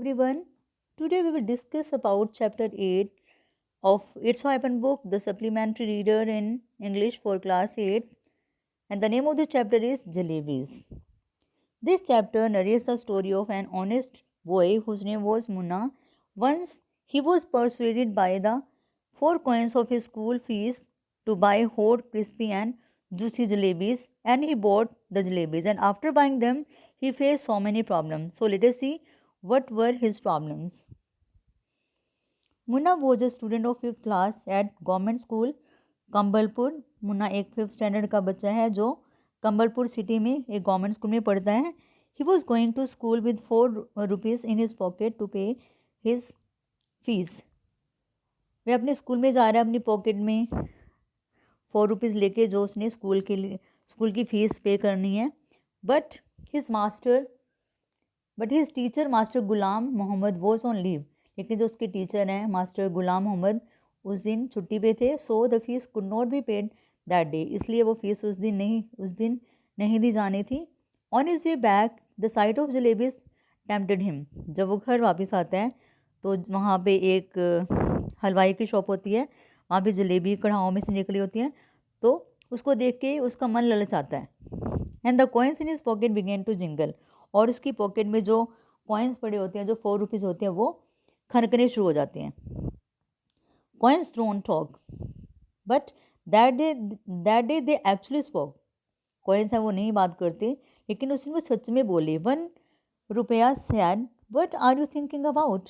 Everyone, today we will discuss about chapter 8 of It's Happen book, the supplementary reader in English for class 8, and the name of the chapter is Jalebis. This chapter narrates the story of an honest boy whose name was Munna. Once he was persuaded by the 4 coins of his school fees to buy hot, crispy, and juicy jalebis, and he bought the jalebis. And after buying them, he faced so many problems. So let us see what were his problems. Munna was a student of 5th class at government school Kambalpur. Munna एक 5th standard का बच्चा है जो कंबलपुर city में एक government school में पढ़ता है। He was going to school with 4 rupees in his pocket to pay his fees. वह अपने स्कूल में जा रहा है अपनी पॉकेट में 4 रुपीज़ लेके जो उसने स्कूल की फ़ीस पे करनी है। But his teacher master Ghulam Mohammad was on leave. लेकिन जो उसके टीचर हैं मास्टर गुलाम मोहम्मद उस दिन छुट्टी पे थे। So the fees could not be paid that day. इसलिए वो फीस उस दिन नहीं दी जानी थी। On his way back the site of jalebis tempted him. जब वो घर वापस आता है तो वहाँ पे एक हलवाई की शॉप होती है, वहाँ पे जलेबी कढ़ाओं में से निकली होती हैं, तो उसको देख के उसका मन ललचाता है। And the coins in his pocket began to jingle. और उसकी पॉकेट में जो कॉइन्स पड़े होते हैं, जो 4 रुपीज़ होते हैं, वो खनकने शुरू हो जाते हैं। Coins don't talk but that day they actually spoke. Coins हैं वो नहीं बात करते, लेकिन उस दिन वो सच में बोले। 1 रुपया said what are you thinking about.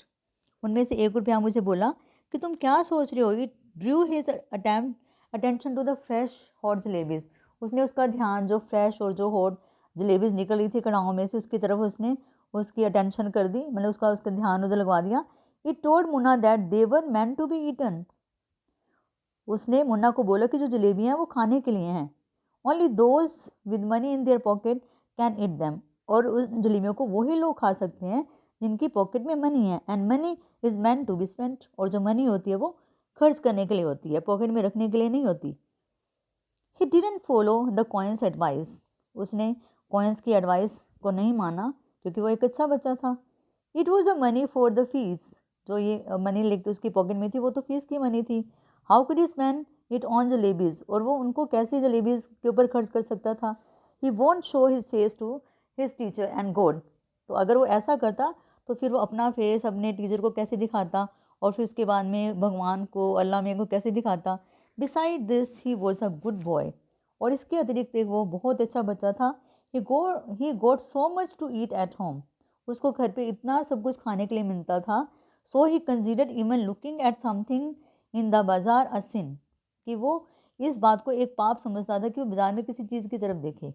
उनमें से 1 रुपया मुझे बोला कि तुम क्या सोच रहे हो। It drew his attention to the fresh hot jalebis. उसने उसका ध्यान जो फ्रेश और जो हॉट जलेबीज निकल रही थी कड़ाहों में से उसकी तरफ उसने उसकी अटेंशन कर दी, मतलब उसका ध्यान उधर लगवा दिया। It told Munna that they were meant to be eaten. उसने मुन्ना को बोला कि जो जलेबियाँ हैं वो खाने के लिए हैं। Only those with money in their pocket can eat them. और उस जलेबियों को वही लोग खा सकते हैं जिनकी पॉकेट में मनी है। And money is meant to be spent. और जो मनी होती है वो खर्च करने के लिए होती है, पॉकेट में रखने के लिए नहीं होती। He didn't follow the coins advice. उसने कॉइन्स की एडवाइस को नहीं माना क्योंकि वो एक अच्छा बच्चा था। It was a money for the fees. जो ये मनी लेके उसकी पॉकेट में थी वो तो फीस की मनी थी। How could he spend it on jalebis. और वो उनको कैसे जलेबीज के ऊपर खर्च कर सकता था। He won't show his face to his teacher and god. तो अगर वो ऐसा करता तो फिर वो अपना फेस अपने टीचर को कैसे दिखाता, और फिर उसके बाद में भगवान को, अल्लाह में को कैसे दिखाता। Beside this he was a good boy. और इसके अतिरिक्त वो बहुत अच्छा बच्चा था। He got so much to eat at home. उसको घर पे इतना सब कुछ खाने के लिए मिलता था। So he considered even looking at something in the bazaar a सिन। कि वो इस बात को एक पाप समझता था कि वो बाज़ार में किसी चीज़ की तरफ देखे।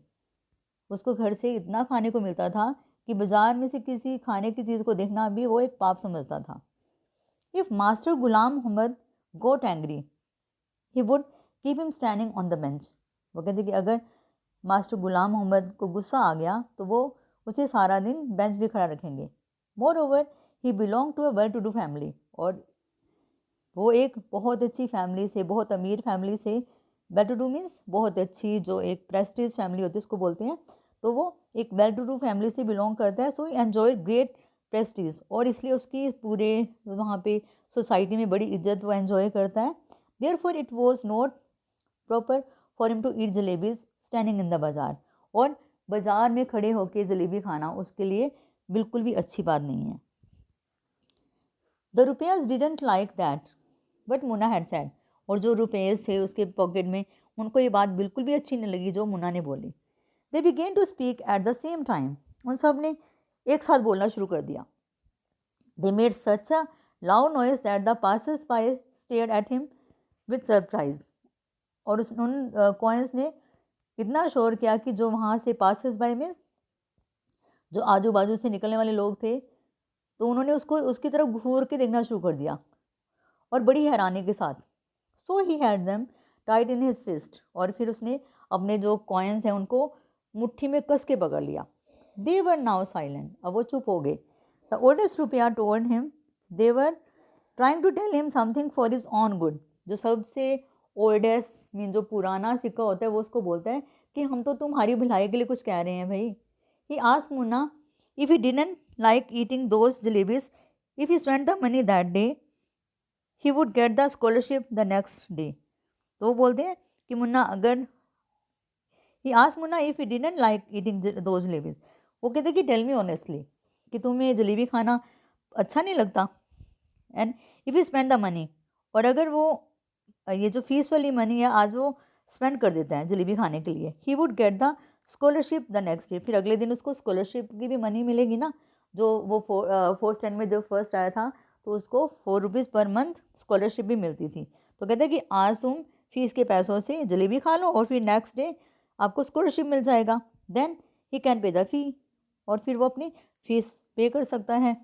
उसको घर से इतना खाने को मिलता था कि बाज़ार में से किसी खाने की चीज़ को देखना भी वो एक पाप समझता था। If master Ghulam Mohammad got angry he would keep him standing on the bench. वो कहते कि अगर मास्टर गुलाम मोहम्मद को गुस्सा आ गया तो वो उसे सारा दिन बेंच भी खड़ा रखेंगे। Moreover he belong to a well to do family. और वो एक बहुत अच्छी फैमिली से, बहुत अमीर फैमिली से, वेल टू डू मीन्स बहुत अच्छी, जो एक प्रेस्टीज फैमिली होती है उसको बोलते हैं। तो वो एक वेल टू डू फैमिली से बिलोंग करता है। सो ही एन्जॉय ग्रेट प्रेस्टीज। और इसलिए उसकी पूरे वहाँ पे सोसाइटी में बड़ी इज्जत वो एन्जॉय करता है। Therefore it was not proper for him to eat jalebis standing in the bazaar. और बाज़ार में खड़े होकर जलेबी खाना उसके लिए बिल्कुल भी अच्छी बात नहीं है। The rupees didn't like that but Munna had sad. और जो रुपयेज थे उसके पॉकेट में, उनको ये बात बिल्कुल भी अच्छी नहीं लगी जो मुन्ना ने बोली। They began to speak at the same time. उन सब ने एक साथ बोलना शुरू कर दिया। They made such a loud noise that the passers by stared at him with surprise. और उन कॉइन्स ने इतना शोर किया कि जो वहाँ से पासर्स बाय मीन्स जो आजू बाजू से निकलने वाले लोग थे, तो उन्होंने उसकी तरफ घूर के देखना शुरू कर दिया और बड़ी हैरानी के साथ। So he had them tight in his fist. और फिर उसने अपने जो कॉइन्स हैं उनको मुट्ठी में कस के पकड़ लिया। They were now silent. अब वो चुप हो गए। The oldest rupaya told him they were trying to tell him something for his own good. जो सबसे ओल्डेस्ट मीन जो पुराना सिक्का होता है वो उसको बोलता है कि हम तो तुम्हारी भलाई के लिए कुछ कह रहे हैं भाई। He asked Munna If he didn't like eating those jalebis, if he spent the money that day, he would get the scholarship the next day. तो वो बोलते हैं कि मुन्ना अगर he asked Munna if he didn't like eating those jalebis. वो कहते कि tell me honestly कि तुम्हें जलेबी खाना अच्छा नहीं लगता. And if he spend the money, और अगर वो ये जो फीस वाली मनी है आज वो स्पेंड कर देता है जलेबी खाने के लिए, he would get the scholarship the next day. फिर अगले दिन उसको स्कॉलरशिप की भी मनी मिलेगी ना. जो वो फोर्थ स्टैंड में जब फर्स्ट आया था तो उसको 4 रुपीज़ पर मंथ स्कॉलरशिप भी मिलती थी. तो कहते हैं कि आज तुम फीस के पैसों से जलेबी खा लो और फिर नेक्स्ट डे आपको स्कॉलरशिप मिल जाएगा. Then he can pay the fee, और फिर वो अपनी फीस पे कर सकता है.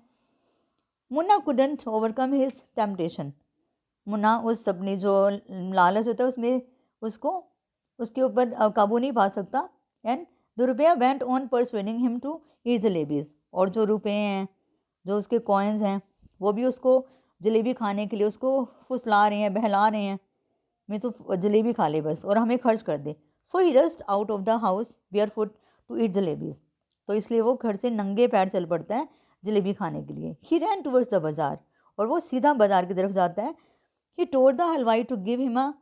Munna couldn't overcome his temptation. Munna उस अपनी जो लालच होता है उसमें उसको उसके ऊपर काबू नहीं पा सकता. And the rupaya went on persuading him to eat jalebis. और जो रुपये हैं, जो उसके कॉइन्स हैं, वो भी उसको जलेबी खाने के लिए उसको फुसला रहे हैं, बहला रहे हैं. मैं तो जलेबी खा ले बस और हमें खर्च कर दे. So he rushed out of the house bare foot to eat jalebis. तो इसलिए वो घर से नंगे पैर चल पड़ता है जलेबी खाने के लिए. ही रैन टूवर्ड्स द बाजार, और वो सीधा बाजार की तरफ जाता है. He told the halwai to give him a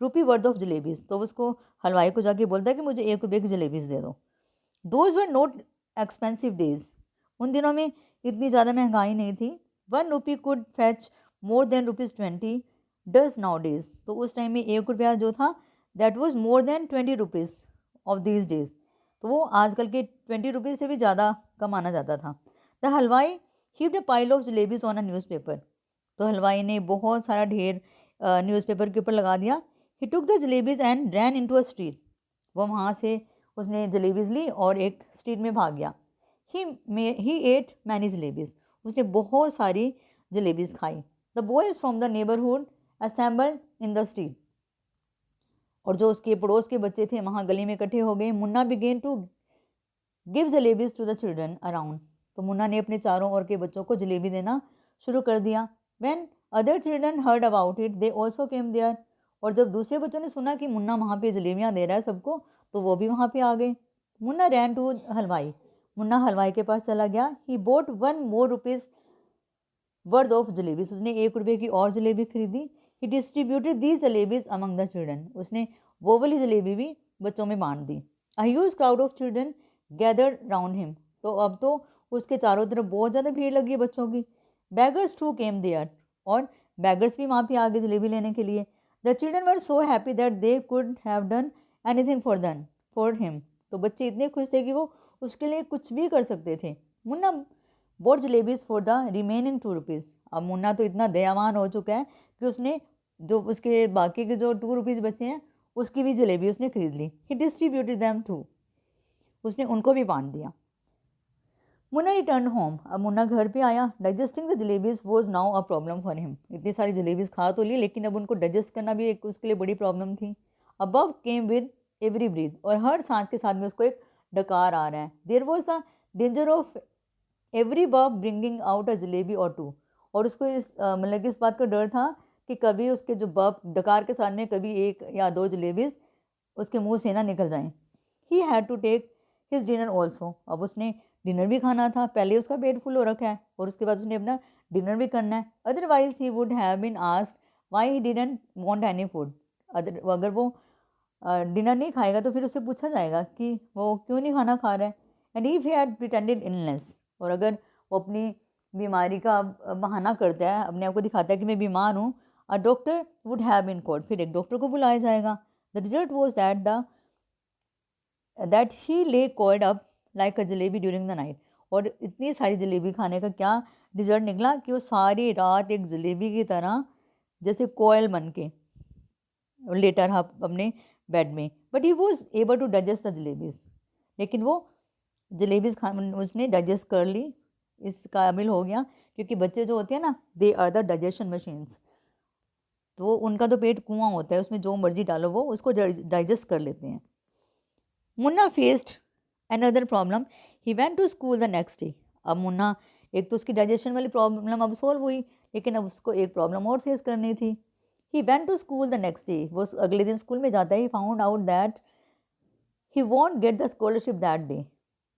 rupee worth of jalebis. तो उसको हलवाई को जाके बोलता है कि मुझे 1 रुपये की जलेबीज दे दो. Those were not expensive days. उन दिनों में इतनी ज़्यादा महंगाई नहीं थी. 1 rupee could fetch more than ₹20 does nowadays. तो उस टाइम में 1 रुपया जो था that was more than 20 rupees of these days. तो वो आजकल के 20 रुपीज़ से भी ज़्यादा कमाना जाता था. The halwai heaved a pile of jalebis on a newspaper. तो हलवाई ने बहुत सारा ढेर न्यूज़पेपर के ऊपर लगा दिया. He took the jalebis and ran into a street. वो वहाँ से उसने जलेबीज ली और एक स्ट्रीट में भाग गया. ही एट मैनी जलेबीज. उसने बहुत सारी जलेबीज खाई. The boys from the neighbourhood assembled in the street. और जो उसके पड़ोस के बच्चे थे वहाँ गली में इकट्ठे हो गए. Munna began to give jalebis to the children around. तो मुन्ना ने अपने चारों ओर के बच्चों को जलेबी देना शुरू कर दिया. When other children heard about it they also came there. और जब दूसरे बच्चों ने सुना कि मुन्ना वहाँ पे जलेबियाँ दे रहा है सबको, तो वो भी वहाँ पे आ गए. मुन्ना रैन टू हलवाई. मुन्ना हलवाई के पास चला गया. He bought 1 more rupees worth of jalebis. उसने 1 रुपये की और जलेबी खरीदी. He distributed these jalebis among the children. उसने वो वाली जलेबी भी बच्चों में बांट दी. A huge crowd of children gathered round him. तो अब तो उसके चारों तरफ बहुत ज़्यादा भीड़ लगी है बच्चों की. Beggars too came there. और बैगर्स भी वहाँ पे आ गए जलेबी लेने के लिए. The children were so happy that they could have done anything for him. तो बच्चे इतने खुश थे कि वो उसके लिए कुछ भी कर सकते थे. Munna boat jalebis for the remaining 2 rupees. अब मुन्ना तो इतना दयावान हो चुका है कि उसने जो उसके बाकी के जो 2 रुपीज़ बचे हैं उसकी भी जलेबी उसने खरीद ली. ही डिस्ट्रीब्यूटेड दैम टू. उसने उनको भी बांट दिया. Munna return home. अब मुन्ना घर पे आया. Digesting the jalebis was now a problem for him. इतनी सारी जलेबीज खा तो ली लेकिन अब उनको डाइजेस्ट करना भी एक उसके लिए बड़ी प्रॉब्लम थी. अबव केम विद एवरी ब्रीथ. और हर सांस के साथ में उसको एक डकार आ रहा है. There was a danger of every burp bringing out a jalebi or 2. और उसको इस मतलब इस बात का डर था कि कभी उसके जो बर्फ डकार के साथ में कभी 1 या 2 जलेबीज उसके मुंह से ना निकल जाएं. He had to take his dinner also. अब उसने डिनर भी खाना था. पहले उसका पेट फुल हो रखा है और उसके बाद उसने अपना डिनर भी करना है. Otherwise he would have been asked why he didn't want any food. अगर वो डिनर नहीं खाएगा तो फिर उससे पूछा जाएगा कि वो क्यों नहीं खाना खा रहा है. And if he had pretended illness. और अगर वो अपनी बीमारी का बहाना करता है, अपने आप को दिखाता है कि मैं बीमार हूँ, a doctor would have been called. फिर एक डॉक्टर को बुलाया जाएगा. The result was that he lay curled up like a jalebi during the night. और इतनी सारी जलेबी खाने का क्या रिजल्ट निकला कि वो सारी रात एक जलेबी की तरह जैसे कोयल बन के लेटा रहा अपने बेड में. But he was able to digest the jalebis. लेकिन वो जलेबीज उसने डाइजेस्ट कर ली, इस काबिल हो गया. क्योंकि बच्चे जो होते हैं ना, they are the digestion machines. तो उनका तो पेट कुआं होता है, उसमें जो मर्जी डालो वो उसको डाइजेस्ट कर लेते हैं. Munna faced another problem. He went to school the next day. अब मुन्ना, एक तो उसकी डाइजेशन वाली प्रॉब्लम अब सॉल्व हुई, लेकिन अब उसको एक प्रॉब्लम और फेस करनी थी. He went to school the next day. वो अगले दिन स्कूल में जाता है. He found out that he won't get the scholarship that day.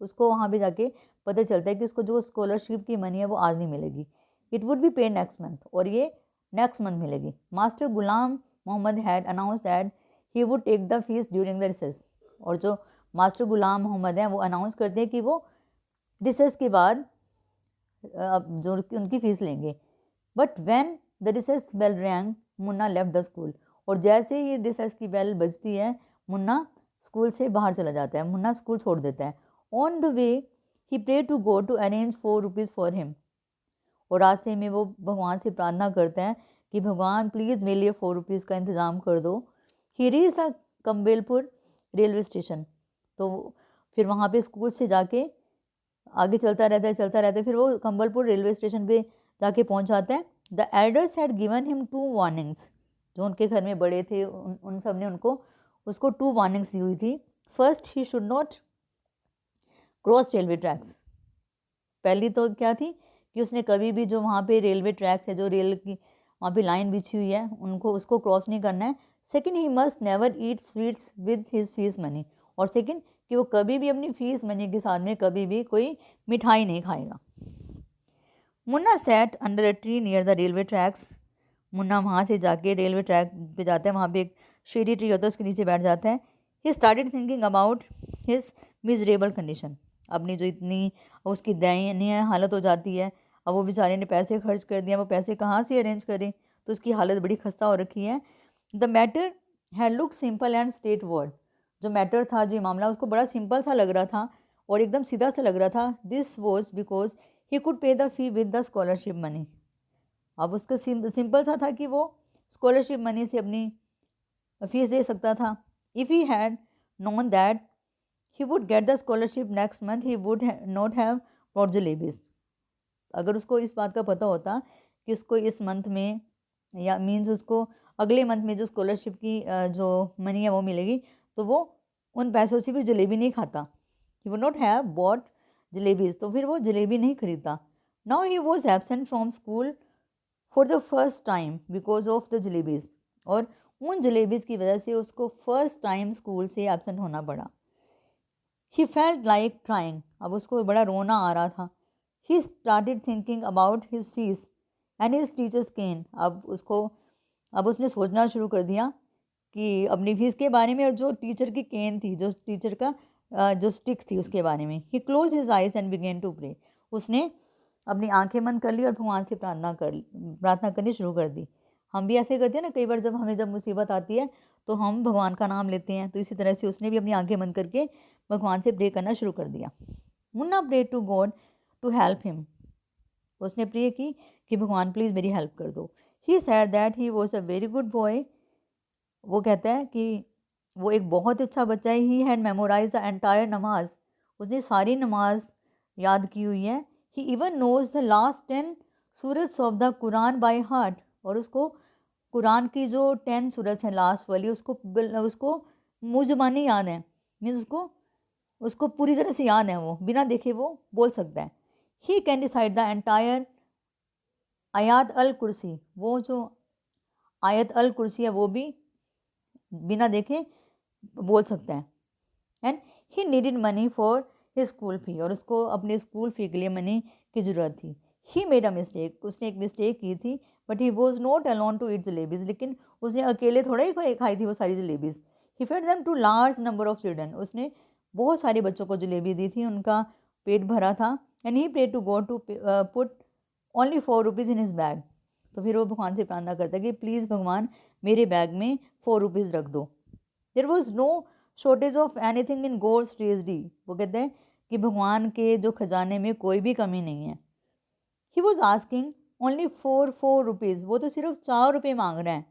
उसको वहाँ पे जाके पता चलता है कि उसको जो स्कॉलरशिप की मनी है वो आज नहीं मिलेगी, it would be paid next month, और ये नेक्स्ट मंथ मिलेगी। Master Ghulam Mohammad had announce that he would take the fees during the recess, और जो मास्टर गुलाम मोहम्मद हैं वो अनाउंस करते हैं कि वो रिसेस के बाद जो उनकी फ़ीस लेंगे। But when the recess bell rang Munna left the school, और जैसे ही रिसेस की बेल बजती है मुन्ना स्कूल से बाहर चला जाता है, मुन्ना स्कूल छोड़ देता है। On the way he pray to God to arrange 4 rupees for him, और रास्ते में वो भगवान से प्रार्थना करते हैं कि भगवान प्लीज़ मेरे लिए 4 रुपीज़ का इंतज़ाम कर दो। ही रीच द कम्बेलपुर रेलवे स्टेशन, तो फिर वहाँ पे स्कूल से जाके आगे चलता रहता है, फिर वो कम्बलपुर रेलवे स्टेशन पे जाके पहुँच जाता है। The elders had given him 2 warnings, जो उनके घर में बड़े थे उन सब ने उसको 2 वार्निंग्स दी हुई थी। First, he should not cross railway tracks. पहली तो क्या थी कि उसने कभी भी जो वहाँ पे रेलवे ट्रैक्स है, जो रेल की वहाँ पे लाइन बिछी हुई है, उसको क्रॉस नहीं करना है। Second, he must never eat sweets with his fees money, और सेकंड कि वो कभी भी अपनी फीस मनी के साथ में कभी भी कोई मिठाई नहीं खाएगा। Munna sat under a tree near the railway tracks, Munna वहाँ से जाके रेलवे ट्रैक पे जाता है, वहाँ पे एक शेडी ट्री होता है, उसके नीचे बैठ जाता है। ही started thinking about his miserable condition, अपनी जो इतनी उसकी दयनीय हालत हो जाती है, अब वो बेचारे ने पैसे खर्च कर दिए, वो पैसे कहाँ से अरेंज करें, तो उसकी हालत बड़ी खस्ता हो रखी है। The matter had look simple and straight word, जो मैटर था, जो मामला उसको बड़ा सिंपल सा लग रहा था और एकदम सीधा सा लग रहा था। This was because he could pay the fee with the scholarship money. अब उसका सिंपल सा था कि वो स्कॉलरशिप मनी से अपनी फीस दे सकता था। If he had known that he would get the scholarship next month he would not have brought jalebis. अगर उसको इस बात का पता होता कि उसको इस मंथ में या मीन्स उसको अगले मंथ में जो स्कॉलरशिप की जो मनी है वो मिलेगी, तो वो उन पैसों से भी जलेबी नहीं खाता। He would not have bought jalebis, तो फिर वो जलेबी नहीं खरीदता। Now he was absent from school for the first time because of the jalebis, और उन जलेबीज़ की वजह से उसको फर्स्ट टाइम स्कूल से एबसेंट होना पड़ा। ही फेल्ट लाइक क्राइंग, अब उसको बड़ा रोना आ रहा था। He started thinking about his fees and his teacher's cane, अब उसने सोचना शुरू कर दिया कि अपनी फीस के बारे में और जो टीचर की केन थी, जो टीचर का जो स्टिक थी उसके बारे में। He close his eyes and began to pray, उसने अपनी आंखें बंद कर ली और भगवान से प्रार्थना करनी शुरू कर दी। हम भी ऐसे करते हैं ना, कई बार जब मुसीबत आती है तो हम भगवान का नाम लेते हैं, तो इसी तरह से उसने भी अपनी आंखें बंद करके भगवान से प्रे करना शुरू कर दिया। Munna pray to God to help him, उसने प्रे की कि भगवान प्लीज़ मेरी हेल्प कर दो। He said that he was a very good boy, वो कहता है कि वो एक बहुत अच्छा बच्चा है। He had memorise the entire namaz, उसने सारी नमाज याद की हुई है। He even knows the last 10 surat of the Quran by heart, और उसको कुरान की जो 10 सूरत हैं लास्ट वाली उसको मुँह ज़बानी याद है, मीन्स उसको पूरी तरह से याद है, वो बिना देखे वो बोल सकता है। He can decide the entire आयात अल कुर्सी, वो जो आयत अल कुर्सी है वो भी बिना देखे बोल सकता है। And he needed money for his school fee, और उसको अपने स्कूल फ़ी के लिए मनी की ज़रूरत थी। ही मेड अ मिस्टेक, उसने एक मिस्टेक की थी। But he was not alone to eat jalebis, लेकिन उसने अकेले थोड़ा ही खाई थी वो सारी jalebis. He fed them to large number of children, उसने बहुत सारे बच्चों को जलेबी दी थी, उनका पेट भरा था। And he pray to God to put only 4 rupees in his bag, तो फिर वो भगवान से प्रार्थना करता है कि प्लीज़ भगवान मेरे बैग में 4 रुपीज़ रख दो। There was no shortage of anything in God's treasury, वो कहते हैं कि भगवान के जो खजाने में कोई भी कमी नहीं है। He was asking only 4 rupees, वो तो सिर्फ 4 रुपये मांग रहे हैं।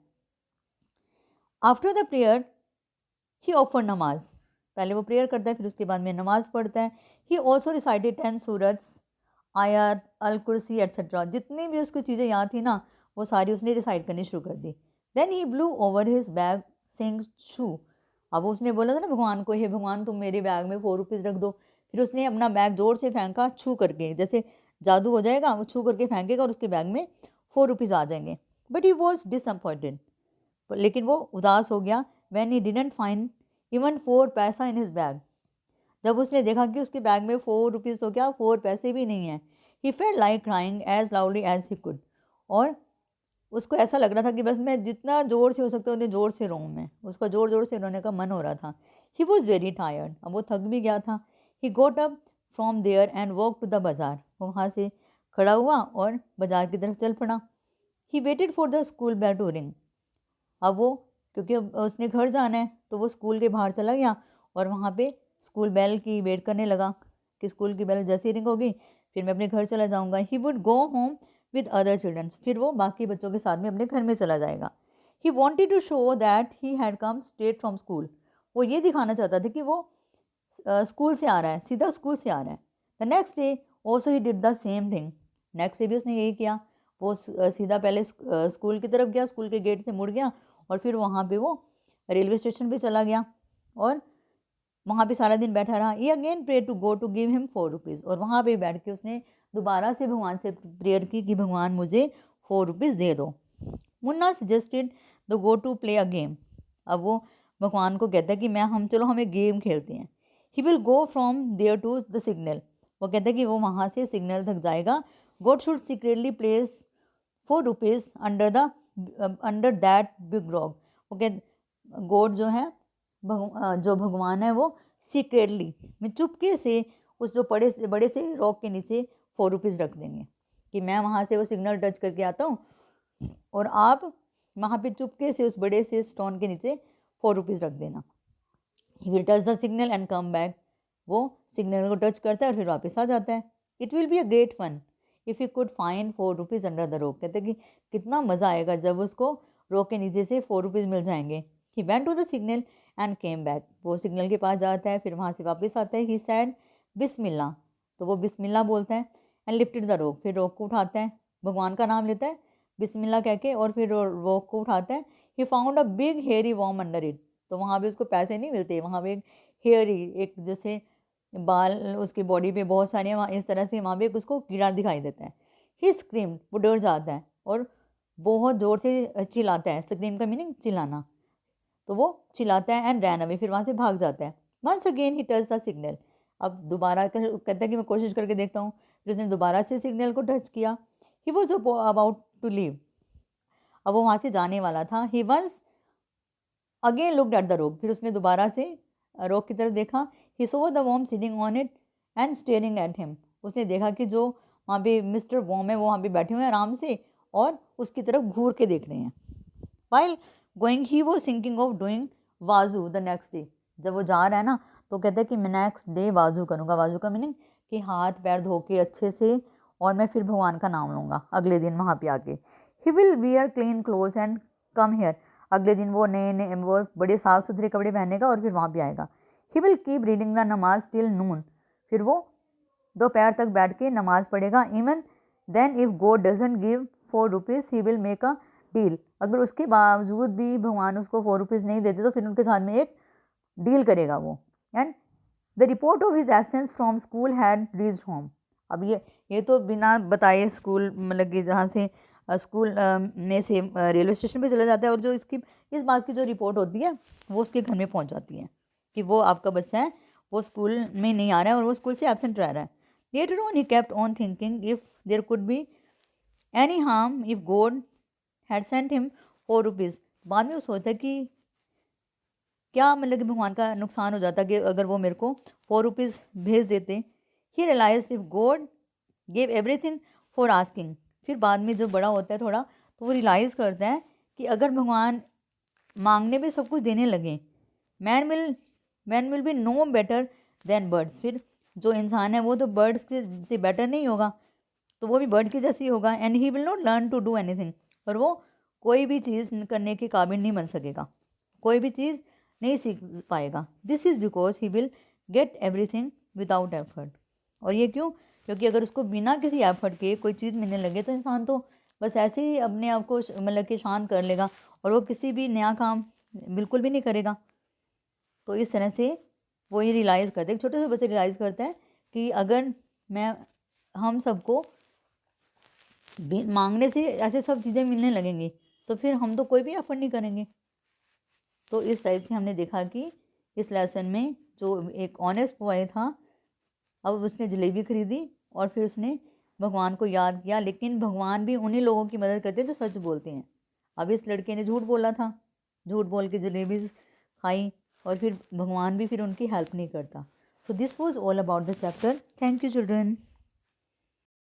After the prayer he offer नमाज, पहले वो प्रेयर करता है फिर उसके बाद में नमाज पढ़ता है। ही ऑल्सो रिसाइटेड 10 सूरत्स, आयत अल कुर्सी एट्सेट्रा, जितनी भी उसको चीज़ें याद थी ना वो सारी उसने रिसाइट करनी शुरू कर दी। Then he blew over his bag saying shoo, अब उसने बोला था ना भगवान को, हे भगवान तुम मेरे बैग में 4 रुपीज़ रख दो, फिर उसने अपना बैग जोर से फेंका, छू करके, जैसे जादू हो जाएगा, वो छू करके फेंकेगा और उसके बैग में 4 रुपीज़ आ जाएंगे। बट ही वॉज डिसअपॉइंटेड, लेकिन वो उदास हो गया। When he didn't find even 4 पैसा इन हिज बैग, जब उसने देखा कि उसके बैग में 4 रुपीज़ तो क्या 4 पैसे भी नहीं हैं, he felt like crying as loudly as he could, और उसको ऐसा लग रहा था कि बस मैं जितना ज़ोर से हो सकता है उतने ज़ोर से रोऊँ मैं, उसका ज़ोर ज़ोर से रोने का मन हो रहा था। ही वॉज़ वेरी टायर्ड, अब वो थक भी गया था। He got up from there and walk to the bazaar, वो वहाँ से खड़ा हुआ और बाज़ार की तरफ चल पड़ा। He waited for the school bell to ring, अब वो क्योंकि अब उसने घर जाना है तो वो स्कूल के बाहर चला गया और वहाँ पे स्कूल बेल की वेट करने लगा कि स्कूल की बेल जैसे ही रिंग होगी फिर मैं अपने घर चला जाऊँगा। He would go home with other childrens, फिर वो बाकी बच्चों के साथ में अपने घर में चला जाएगा। He wanted to show that he had come straight from school, वो ये दिखाना चाहता था कि वो स्कूल से आ रहा है, सीधा स्कूल से आ रहा है। The next day also he did the same thing, next day भी उसने यही किया। वो सीधा पहले स्कूल की तरफ गया, स्कूल के गेट से मुड़ गया और फिर वहाँ पे वो रेलवे स्टेशन पे चला गया और वहाँ पे सारा दिन बैठा रहा। He again pray to go to give him 4 rupees, और वहाँ पे बैठ के उसने दोबारा से भगवान से प्रेयर की कि भगवान मुझे 4 रुपीज़ दे दो। Munna suggested the go to play a game, अब वो भगवान को कहता है कि हम एक गेम खेलते हैं। He will go from there to the signal, वो कहता है कि वो वहाँ से सिग्नल तक जाएगा। God should secretly place 4 rupees under that big rock, वो कह गॉड जो है जो भगवान है वो सीक्रेटली में चुपके से उस जो बड़े से रॉक के नीचे 4 रुपीज़ रख देंगे कि मैं वहाँ से वो सिग्नल टच करके आता हूँ और आप वहाँ पे चुपके से उस बड़े से स्टोन के नीचे 4 रुपीज़ रख देना। He will touch the signal and come back, वो सिग्नल को टच करता है और फिर वापस आ जाता है। It will be a great fun if you could find 4 rupees under the rock, कहते हैं कि कितना मज़ा आएगा जब उसको रोक के नीचे से 4 रुपीज़ मिल जाएंगे। He went to the signal and came back, वो सिग्नल के पास जाता है फिर वहाँ से वापस आता है। ही सैड बिस्मिल्लाह, तो वो बिस्मिल्लाह बोलता है। एंड लिफ्टेड द रोक, फिर रोक को उठाता है, भगवान का नाम लेता है बिस्मिल्लाह कह के और फिर रोक को उठाता है। He found a big hairy worm under it, तो वहाँ पे उसको पैसे नहीं मिलते, वहाँ पे एक हेयरी एक जैसे बाल उसकी बॉडी पे बहुत सारे हैं, वहाँ इस तरह से वहाँ पे उसको कीड़ा दिखाई देता है। ही स्क्रीम, वो डर जाता है और बहुत ज़ोर से चिल्लाता है, स्क्रीम का मीनिंग चिल्लाना, तो वो चिल्लाता है एंड रैन अवे, फिर वहाँ से भाग जाता है। Once again he touch the signal, अब दोबारा कहता है कि मैं कोशिश करके देखता हूँ, फिर उसने दोबारा से सिग्नल को टच किया। He was about to leave, अब वो वहाँ से जाने वाला था। He once again looked at the rock, फिर उसने दोबारा से रोक की तरफ देखा। He saw the worm sitting on it and staring at him, उसने देखा कि जो वहाँ पे मिस्टर वॉर्म है वो वहाँ पे बैठे हुए हैं आराम से और उसकी तरफ घूर के देख रहे हैं। वाइल गोइंग ही वो थिंकिंग ऑफ डूइंग वाजू द नेक्स्ट डे, जब वो जा रहा है ना तो कहता है कि मैं नेक्स्ट डे वाजू करूँगा। वाजू का मीनिंग कि हाथ पैर धो के अच्छे से और मैं फिर भगवान का नाम लूँगा अगले दिन वहाँ पे आके। He will wear clean clothes and come here, अगले दिन वो नए वो बड़े साफ़ सुथरे कपड़े पहनेगा और फिर वहाँ पे आएगा। He will keep reading the namaz till noon, फिर वो दोपहर तक बैठ के नमाज पढ़ेगा। Even then if God doesn't give 4 rupees he will make a deal, अगर उसके बावजूद भी भगवान उसको 4 रुपीज़ नहीं देते तो फिर उनके साथ में एक डील करेगा वो। And the report of his absence from school had reached home, अब ये तो बिना बताए स्कूल मतलब कि जहाँ से स्कूल में से रेलवे स्टेशन पे चला जाता है और जो इस बात की जो रिपोर्ट होती है वो उसके घर में पहुँच जाती है कि वो आपका बच्चा है वो स्कूल में नहीं आ रहा है और वो स्कूल से एब्सेंट रह रहा है। Later on he kept on thinking if there could be any harm if God had sent him 4 rupees, बाद में वो सोचता कि क्या मतलब कि भगवान का नुकसान हो जाता कि अगर वो मेरे को 4 रुपीज़ भेज देते। He realise if God gave everything for asking, फिर बाद में जो बड़ा होता है थोड़ा तो वो रियलाइज़ करता है कि अगर भगवान मांगने पे सब कुछ देने लगे, man will man will be no better than birds, फिर जो इंसान है वो तो बर्ड्स के से बेटर नहीं होगा, तो वो भी बर्ड की जैसी होगा। And he will not learn to do anything, और वो कोई भी चीज़ करने के काबिल नहीं बन सकेगा, कोई भी चीज़ नहीं सीख पाएगा। This is because he will get everything without effort, और ये क्यों? क्योंकि अगर उसको बिना किसी एफर्ट के कोई चीज़ मिलने लगे तो इंसान तो बस ऐसे ही अपने आप को मतलब कि शांत कर लेगा और वो किसी भी नया काम बिल्कुल भी नहीं करेगा। तो इस तरह से वो ये रियलाइज़ करते हैं, छोटे से बच्चे रियलाइज़ करते हैं कि अगर मैं हम सबको मांगने से ऐसे सब चीज़ें मिलने लगेंगी तो फिर हम तो कोई भी एफर्ट नहीं करेंगे। तो इस टाइप से हमने देखा कि इस लेसन में जो एक ऑनेस्ट बॉय था, अब उसने जलेबी खरीदी और फिर उसने भगवान को याद किया, लेकिन भगवान भी उन्हीं लोगों की मदद करते हैं जो सच बोलते हैं। अब इस लड़के ने झूठ बोला था, झूठ बोल के जलेबी खाई और फिर भगवान भी फिर उनकी हेल्प नहीं करता। So this was all about the chapter. Thank you children.